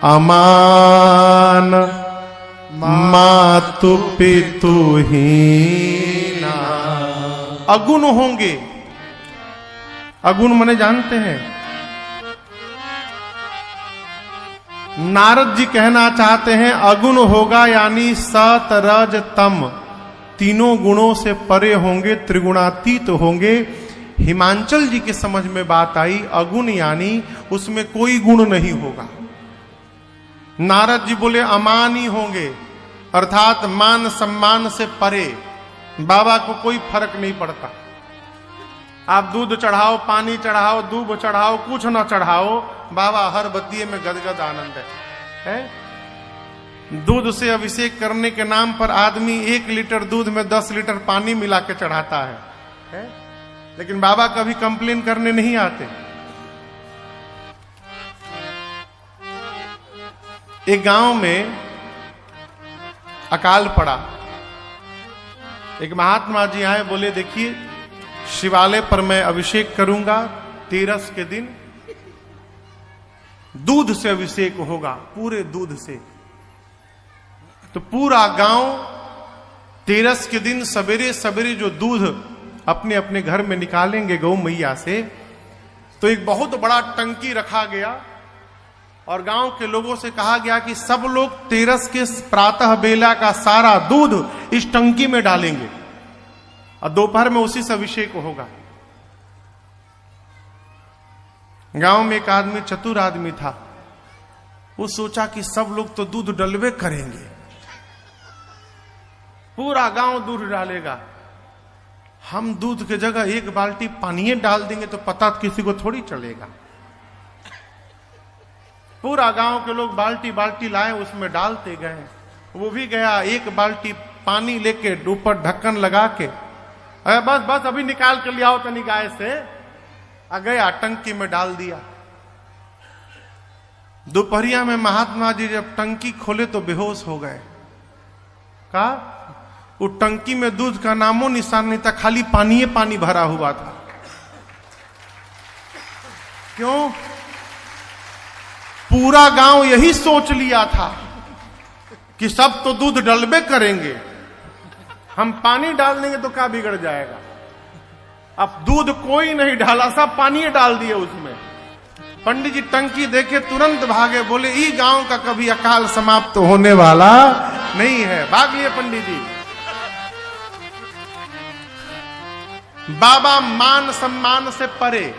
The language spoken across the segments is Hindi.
अमान मातु पितु हीना। अगुण होंगे, अगुण माने जानते हैं, नारद जी कहना चाहते हैं अगुण होगा यानी सत रज तम, तीनों गुणों से परे होंगे, त्रिगुणातीत होंगे। हिमांचल जी की समझ में बात आई अगुण यानी उसमें कोई गुण नहीं होगा। नारद जी बोले अमान ही होंगे, अर्थात मान सम्मान से परे, बाबा को कोई फर्क नहीं पड़ता। आप दूध चढ़ाओ, पानी चढ़ाओ, दूब चढ़ाओ, कुछ ना चढ़ाओ, बाबा हर बत्तिये में गदगद आनंद है। दूध से अभिषेक करने के नाम पर आदमी 1 लीटर दूध में 10 लीटर पानी मिला के चढ़ाता है? लेकिन बाबा कभी कंप्लेन करने नहीं आते। एक गांव में अकाल पड़ा, एक महात्मा जी आए, बोले देखिए शिवालय पर मैं अभिषेक करूंगा, तेरस के दिन दूध से अभिषेक होगा, पूरे दूध से। तो पूरा गांव तेरस के दिन सवेरे सवेरे जो दूध अपने अपने घर में निकालेंगे गौ मैया से, तो एक बहुत बड़ा टंकी रखा गया और गांव के लोगों से कहा गया कि सब लोग तेरस के प्रातः बेला का सारा दूध इस टंकी में डालेंगे और दोपहर में उसी से अभिषेक होगा। गांव में एक आदमी, चतुर आदमी था, वो सोचा कि सब लोग तो दूध डलवे करेंगे, पूरा गांव दूध डालेगा, हम दूध की जगह 1 बाल्टी पानी डाल देंगे तो पता किसी को थोड़ी चलेगा। पूरा गांव के लोग बाल्टी बाल्टी लाए, उसमें डालते गए, वो भी गया 1 बाल्टी पानी लेके ऊपर ढक्कन लगा के, बस बस अभी निकाल के लिया हो तो निकाय से आ गया, टंकी में डाल दिया। दोपहरिया में महात्मा जी जब टंकी खोले तो बेहोश हो गए। कहा वो टंकी में दूध का नामो निशान नहीं था, खाली पानी पानी भरा हुआ था। क्यों? पूरा गांव यही सोच लिया था कि सब तो दूध डलबे करेंगे, हम पानी डाल देंगे तो क्या बिगड़ जाएगा। अब दूध कोई नहीं डाला, सब पानी डाल दिए उसमें। पंडित जी टंकी देखे तुरंत भागे, बोले ई गांव का कभी अकाल समाप्त होने वाला नहीं है। भाग लिए पंडित जी। बाबा मान सम्मान से परे,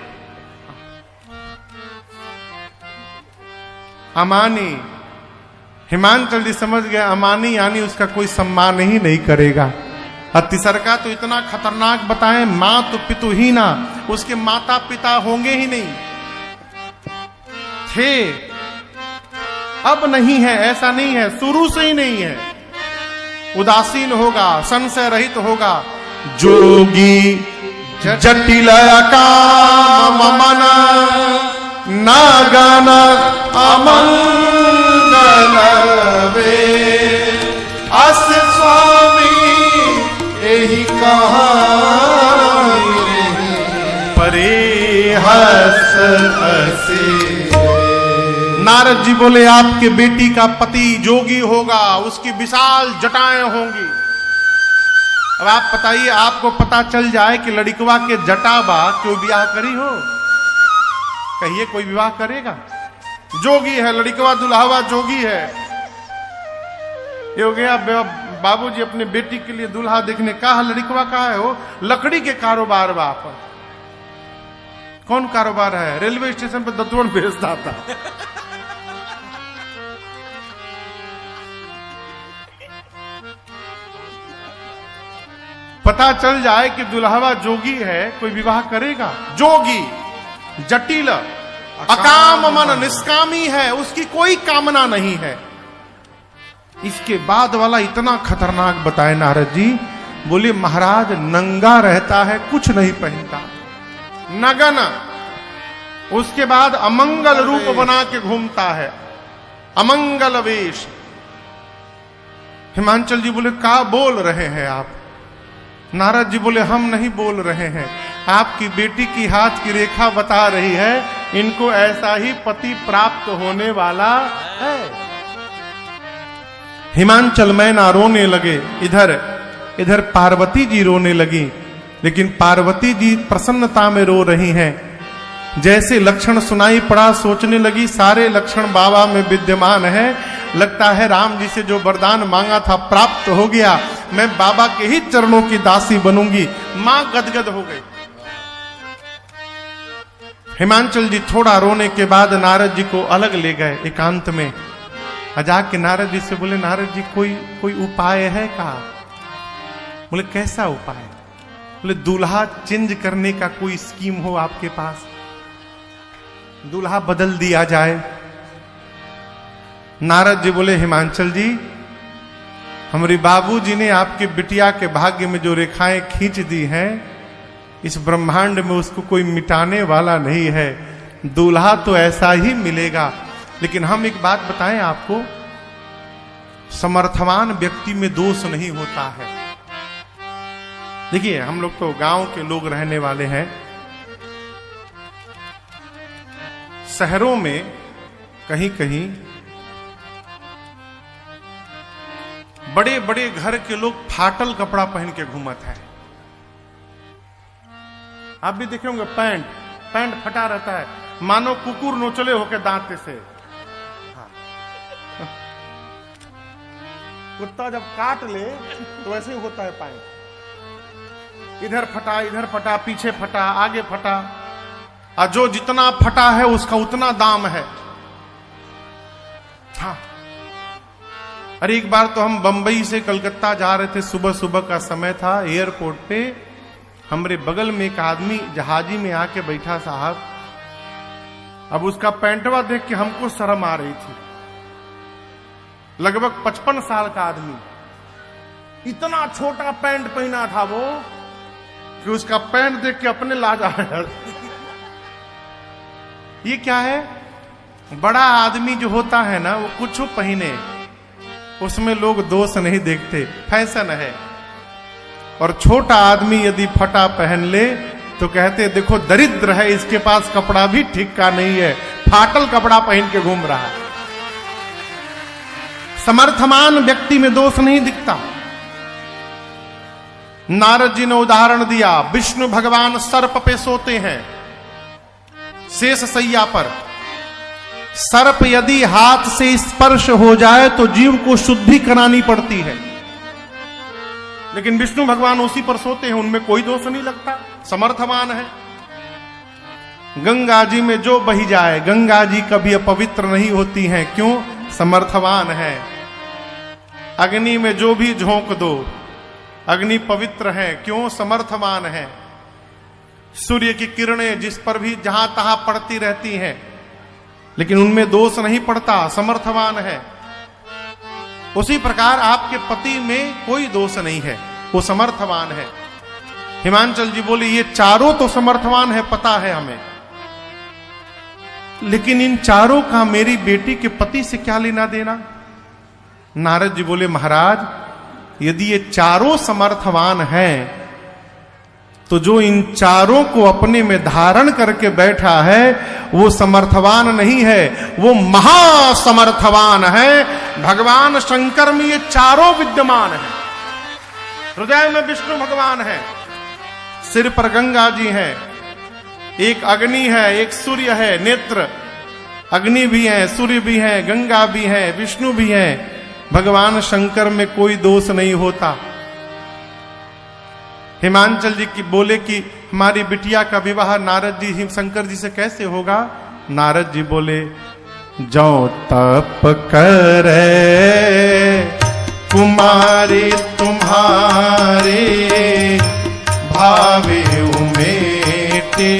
अमानी। हिमांचल जी समझ गए अमानी यानी उसका कोई सम्मान ही नहीं करेगा। और तीसरका तो इतना खतरनाक बताएं, मातु पितु हीना, उसके माता पिता होंगे ही नहीं, थे, अब नहीं है, ऐसा नहीं है, शुरू से ही नहीं है। उदासीन होगा, संशय रहित होगा। जोगी जटिल काम मन नागन अमंगल वे, अस स्वामी यही कहानी परे हंस हंसे। नारद जी बोले आपके बेटी का पति जोगी होगा, उसकी विशाल जटाएं होंगी। अब आप बताइए, आपको पता चल जाए कि लड़कवा के जटा बा, क्यों ब्याह करी हो? कहिए कोई विवाह करेगा? जोगी है लड़कवा, दुल्हावा जोगी है। ये हो गया बाबूजी अपने बेटी के लिए दूल्हा देखने का, लड़कवा कहा है वो? लकड़ी के कारोबार बाप। कौन कारोबार है? रेलवे स्टेशन पर दतवन भेजता था। पता चल जाए कि दुल्हावा जोगी है, कोई विवाह करेगा? जोगी जटिल अकाम मन, निष्कामी है, उसकी कोई कामना नहीं है। इसके बाद वाला इतना खतरनाक बताए नारद जी, बोले महाराज नंगा रहता है, कुछ नहीं पहनता, नगन। उसके बाद अमंगल रूप बना के घूमता है, अमंगल वेश। हिमांचल जी बोले क्या बोल रहे हैं आप? नारद जी बोले हम नहीं बोल रहे हैं, आपकी बेटी की हाथ की रेखा बता रही है इनको ऐसा ही पति प्राप्त होने वाला है। हिमांचल मैना रोने लगे, इधर पार्वती जी रोने लगी, लेकिन पार्वती जी प्रसन्नता में रो रही हैं। जैसे लक्षण सुनाई पड़ा सोचने लगी सारे लक्षण बाबा में विद्यमान है, लगता है राम जी से जो वरदान मांगा था प्राप्त हो गया, मैं बाबा के ही चरणों की दासी बनूंगी। मां गदगद हो गई। हिमांचल जी थोड़ा रोने के बाद नारद जी को अलग ले गए एकांत में। जाके नारद जी से बोले, नारद जी कोई उपाय है का? बोले कैसा उपाय? बोले दूल्हा चेंज करने का कोई स्कीम हो आपके पास, दूल्हा बदल दिया जाए। नारद जी बोले, हिमांचल जी हमारे बाबूजी ने आपके बिटिया के भाग्य में जो रेखाएं खींच दी हैं, इस ब्रह्मांड में उसको कोई मिटाने वाला नहीं है, दूल्हा तो ऐसा ही मिलेगा। लेकिन हम एक बात बताएं आपको, समर्थवान व्यक्ति में दोष नहीं होता है। देखिए हम लोग तो गांव के लोग रहने वाले हैं, शहरों में कहीं कहीं बड़े बड़े घर के लोग फाटल कपड़ा पहन के घूमत है। आप भी देखे होंगे पैंट फटा रहता है, मानो कुकुर नोचले होके दांत से। हाँ। कुत्ता जब काट ले तो ऐसे ही होता है पैंट, इधर फटा, पीछे फटा, आगे फटा, और जो जितना फटा है उसका उतना दाम है। हाँ। अरे एक बार तो हम बंबई से कलकत्ता जा रहे थे, सुबह सुबह का समय था, एयरपोर्ट पे हमरे बगल में एक आदमी जहाजी में आके बैठा साहब। अब उसका पैंटवा देख के हमको शर्म आ रही थी। लगभग 55 साल का आदमी, इतना छोटा पैंट पहना था वो कि उसका पैंट देख के अपने लाज आ रहा। ये क्या है? बड़ा आदमी जो होता है ना वो कुछ पहने, उसमें लोग दोष नहीं देखते, फैशन है। और छोटा आदमी यदि फटा पहन ले तो कहते देखो दरिद्र है, इसके पास कपड़ा भी ठीक का नहीं है, फाटल कपड़ा पहन के घूम रहा है। समर्थमान व्यक्ति में दोष नहीं दिखता। नारद जी ने उदाहरण दिया, विष्णु भगवान सर्प पे सोते हैं, शेष सैया पर। सर्प यदि हाथ से स्पर्श हो जाए तो जीव को शुद्धि करानी पड़ती है, लेकिन विष्णु भगवान उसी पर सोते हैं, उनमें कोई दोष नहीं लगता, समर्थवान है। गंगा जी में जो बही जाए, गंगा जी कभी अपवित्र नहीं होती हैं, क्यों? समर्थवान है। अग्नि में जो भी झोंक दो, अग्नि पवित्र है, क्यों? समर्थवान है। सूर्य की किरणें जिस पर भी जहां तहां पड़ती रहती हैं, लेकिन उनमें दोष नहीं पड़ता, समर्थवान है। उसी प्रकार आपके पति में कोई दोष नहीं है, वो समर्थवान है। हिमांचल जी बोले ये चारों तो समर्थवान है, पता है हमें, लेकिन इन चारों का मेरी बेटी के पति से क्या लेना देना? नारद जी बोले महाराज यदि ये चारों समर्थवान हैं तो जो इन चारों को अपने में धारण करके बैठा है वो समर्थवान नहीं है, वो महासमर्थवान है। भगवान शंकर में ये चारों विद्यमान है। हृदय में विष्णु भगवान है, सिर पर गंगा जी है, एक अग्नि है, एक सूर्य है, नेत्र अग्नि भी है, सूर्य भी है, गंगा भी है, विष्णु भी है। भगवान शंकर में कोई दोष नहीं होता। हिमांचल जी की बोले कि हमारी बिटिया का विवाह नारद जी शंकर जी से कैसे होगा? नारद जी बोले जो तप करे कुमारी तुम्हारे भावे उमेटे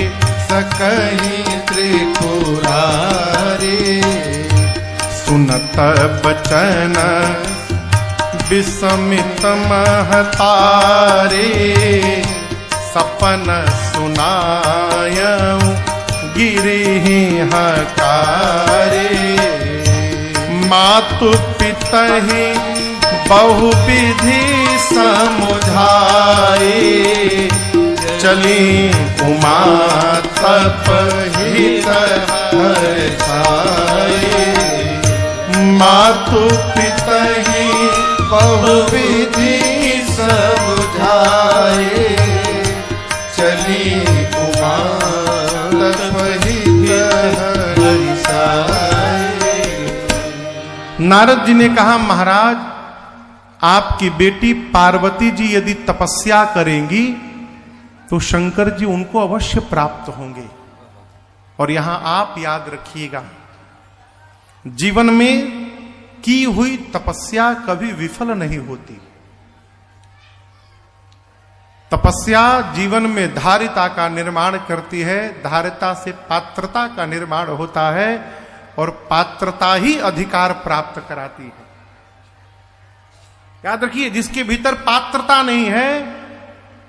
सकही त्रिपुरारे। सुनत बचन विस्मित महतारे सपन सुनायऊ गिरि हकारे। मातु पितहि बहु विधि समुझाए चली उमा तप हित हर्षाए, मातु पितहि बहुविधि समझाए, चली उमा तप हित हर्षाए। नारद जी ने कहा, महाराज आपकी बेटी पार्वती जी यदि तपस्या करेंगी तो शंकर जी उनको अवश्य प्राप्त होंगे। और यहां आप याद रखिएगा, जीवन में की हुई तपस्या कभी विफल नहीं होती। तपस्या जीवन में धारिता का निर्माण करती है, धारिता से पात्रता का निर्माण होता है और पात्रता ही अधिकार प्राप्त कराती है। याद रखिए, जिसके भीतर पात्रता नहीं है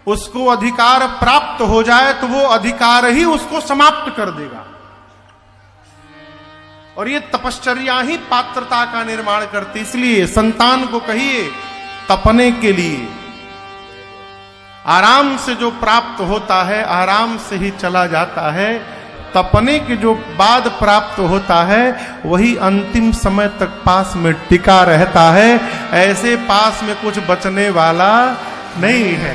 उसको अधिकार प्राप्त हो जाए तो वो अधिकार ही उसको समाप्त कर देगा। और ये तपश्चर्या ही पात्रता का निर्माण करती। इसलिए संतान को कहिए तपने के लिए, आराम से जो प्राप्त होता है आराम से ही चला जाता है, तपने के जो बाद प्राप्त होता है वही अंतिम समय तक पास में टिका रहता है। ऐसे पास में कुछ बचने वाला नहीं है।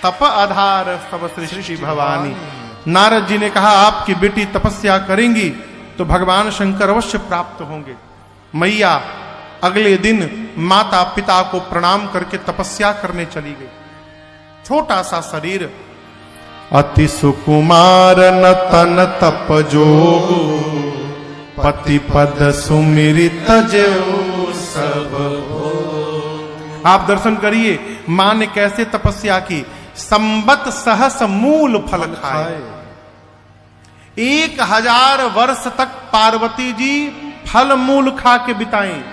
तप आधार सब सृष्टि भवानी। नारद जी ने कहा, आपकी बेटी तपस्या करेंगी तो भगवान शंकर अवश्य प्राप्त होंगे। मैया अगले दिन माता पिता को प्रणाम करके तपस्या करने चली गई। छोटा सा शरीर, अति सुकुमार न तन तप जोग, पति पद सुमिरित जो सब हो। आप दर्शन करिए, मां ने कैसे तपस्या की। संबत सहस मूल फल खाए। 1000 वर्ष तक पार्वती जी फल मूल खा के बिताई।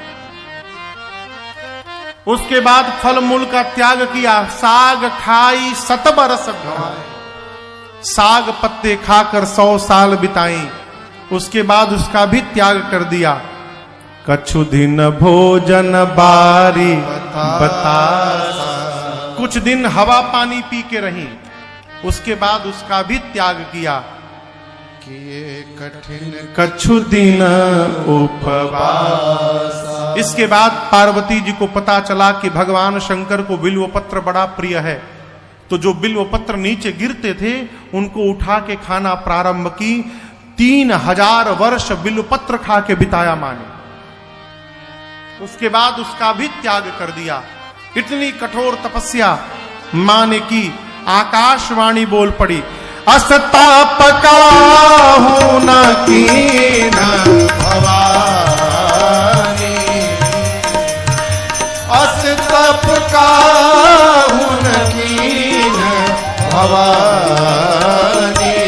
उसके बाद फल मूल का त्याग किया। साग खाई 100 बरस भवाए। साग पत्ते खाकर 100 साल बिताई। उसके बाद उसका भी त्याग कर दिया। कछु दिन भोजन बारी बता, कुछ दिन हवा पानी पी के रही। उसके बाद उसका भी त्याग किया। किए कठिन कछु दिन उपवास। इसके बाद पार्वती जी को पता चला कि भगवान शंकर को बिल्व पत्र बड़ा प्रिय है, तो जो बिल्व पत्र नीचे गिरते थे उनको उठा के खाना प्रारंभ की। 3000 वर्ष बिल्व पत्र खा के बिताया मां ने। उसके बाद उसका भी त्याग कर दिया। इतनी कठोर तपस्या मां ने की। आकाशवाणी बोल पड़ी, अस्ताप काहू न कीन भवानी, अस्ताप काहू न कीन भवानी,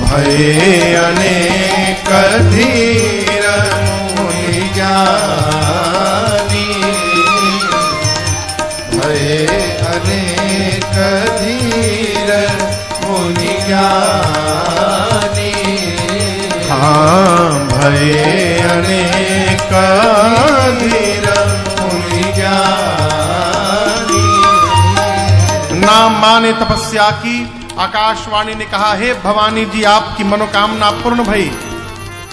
भये अनेक धीर मुनि ज्ञानी, भये अनेक धीर मुनि ज्ञानी। हाँ, भये अनेक धीर मुनि ज्ञानी। नाम मां ने तपस्या की। आकाशवाणी ने कहा, हे भवानी जी, आपकी मनोकामना पूर्ण भई।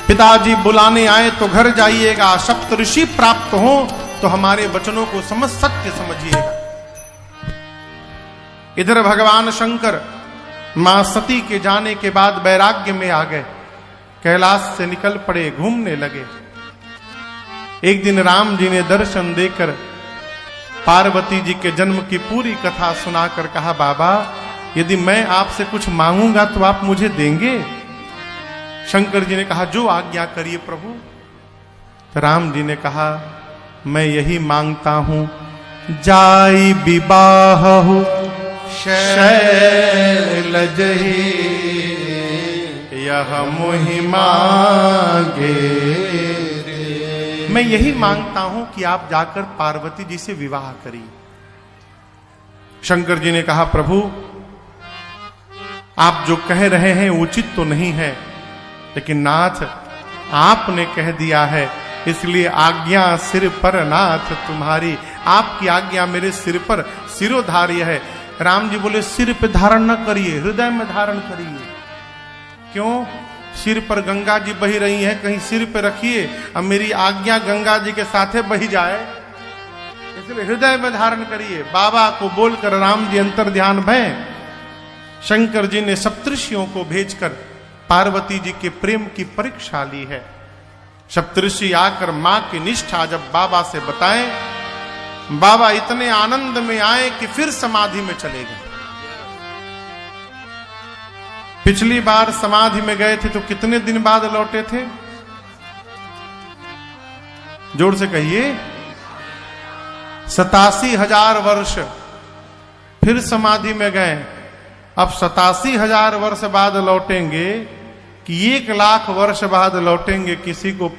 पिताजी बुलाने आए तो घर जाइएगा। सप्त ऋषि प्राप्त हो तो हमारे वचनों को समझ सत्य समझिएगा। इधर भगवान शंकर मां सती के जाने के बाद वैराग्य में आ गए। कैलाश से निकल पड़े, घूमने लगे। एक दिन राम जी ने दर्शन देकर पार्वती जी के जन्म की पूरी कथा सुनाकर कहा, बाबा यदि मैं आपसे कुछ मांगूंगा तो आप मुझे देंगे? शंकर जी ने कहा, जो आज्ञा करिए प्रभु। तो राम जी ने कहा, मैं यही मांगता हूं, जाई विवाह शैलज यह मोहि मांगे। मैं यही मांगता हूं कि आप जाकर पार्वती जी से विवाह करिए। शंकर जी ने कहा, प्रभु आप जो कह रहे हैं उचित तो नहीं है, लेकिन नाथ आपने कह दिया है, इसलिए आज्ञा सिर पर नाथ तुम्हारी। आपकी आज्ञा मेरे सिर पर सिरोधार्य है। राम जी बोले सिर पे धारण न करिए, हृदय में धारण करिए। क्यों? सिर पर गंगा जी बही रही हैं, कहीं सिर पे रखिए अब मेरी आज्ञा गंगा जी के साथे बही जाए, इसलिए हृदय में धारण करिए। बाबा को बोलकर राम जी अंतर ध्यान भय। शंकर जी ने सप्तऋषियों को भेजकर पार्वती जी के प्रेम की परीक्षा ली है। सप्तऋषि आकर मां की निष्ठा जब बाबा से बताएं, बाबा इतने आनंद में आए कि फिर समाधि में चले गए। पिछली बार समाधि में गए थे तो कितने दिन बाद लौटे थे? जोर से कहिए, 87,000 वर्ष फिर समाधि में गए। अब 87,000 वर्ष बाद लौटेंगे कि 1 लाख वर्ष बाद लौटेंगे, किसी को